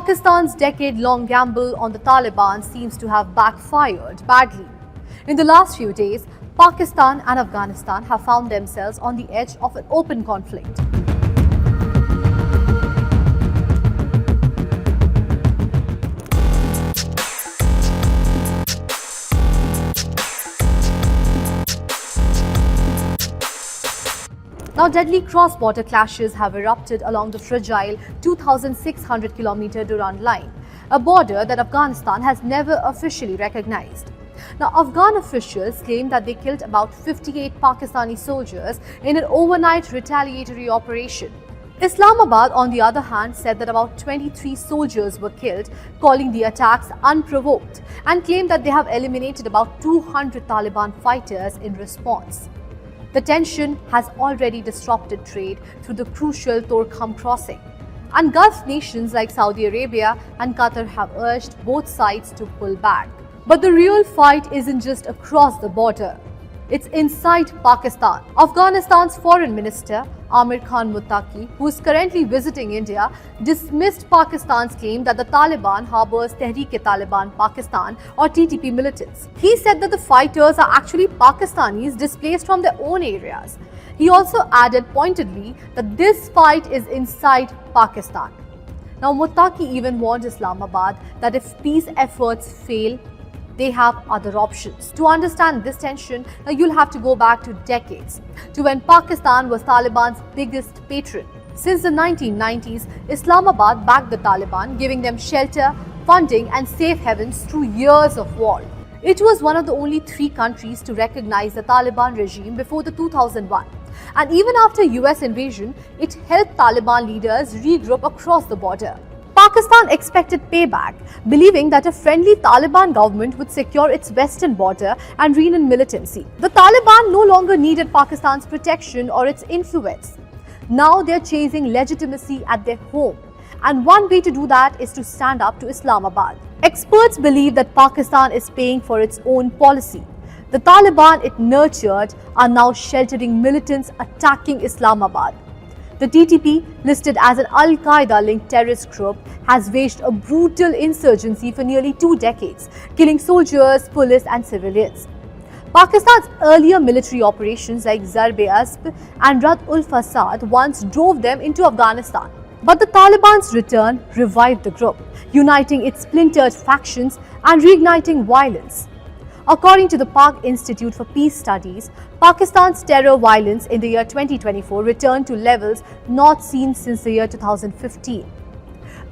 Pakistan's decade-long gamble on the Taliban seems to have backfired badly. In the last few days, Pakistan and Afghanistan have found themselves on the edge of an open conflict. Now, deadly cross-border clashes have erupted along the fragile 2,600-kilometer Durand Line, a border that Afghanistan has never officially recognized. Now, Afghan officials claim that they killed about 58 Pakistani soldiers in an overnight retaliatory operation. Islamabad, on the other hand, said that about 23 soldiers were killed, calling the attacks unprovoked, and claimed that they have eliminated about 200 Taliban fighters in response. The tension has already disrupted trade through the crucial Torkham crossing, and Gulf nations like Saudi Arabia and Qatar have urged both sides to pull back. But the real fight isn't just across the border. It's inside Pakistan. Afghanistan's Foreign Minister Amir Khan Muttaqi, who is currently visiting India, dismissed Pakistan's claim that the Taliban harbors Tehreek-e-Taliban Pakistan or TTP militants. He said that the fighters are actually Pakistanis displaced from their own areas. He also added pointedly that this fight is inside Pakistan. Now, Muttaqi even warned Islamabad that if peace efforts fail, they have other options. To understand this tension, now you'll have to go back to decades, to when Pakistan was Taliban's biggest patron. Since the 1990s, Islamabad backed the Taliban, giving them shelter, funding and safe havens through years of war. It was one of the only 3 countries to recognize the Taliban regime before the 2001. And even after US invasion, it helped Taliban leaders regroup across the border. Pakistan expected payback, believing that a friendly Taliban government would secure its western border and rein in militancy. The Taliban no longer needed Pakistan's protection or its influence. Now they are chasing legitimacy at their home, and one way to do that is to stand up to Islamabad. Experts believe that Pakistan is paying for its own policy. The Taliban it nurtured are now sheltering militants attacking Islamabad. The TTP, listed as an Al-Qaeda-linked terrorist group, has waged a brutal insurgency for nearly 2 decades, killing soldiers, police and civilians. Pakistan's earlier military operations like Zarb-e-Azb and Radd-ul-Fasad once drove them into Afghanistan. But the Taliban's return revived the group, uniting its splintered factions and reigniting violence. According to the Pak Institute for Peace Studies, Pakistan's terror violence in the year 2024 returned to levels not seen since the year 2015.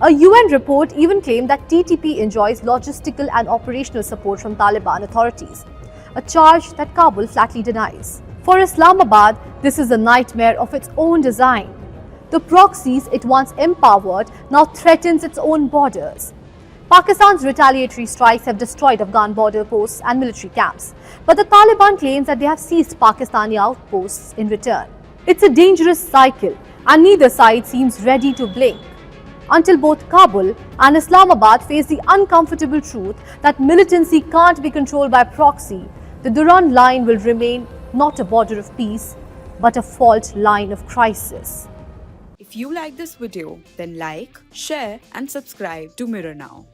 A UN report even claimed that TTP enjoys logistical and operational support from Taliban authorities, a charge that Kabul flatly denies. For Islamabad, this is a nightmare of its own design. The proxies it once empowered now threatens its own borders. Pakistan's retaliatory strikes have destroyed Afghan border posts and military camps, but the Taliban claims that they have seized Pakistani outposts in return. It's a dangerous cycle, and neither side seems ready to blink, until both Kabul and Islamabad face the uncomfortable truth that militancy can't be controlled by proxy. The Durand Line will remain not a border of peace, but a fault line of crisis. If you like this video, then like, share and subscribe to Mirror Now.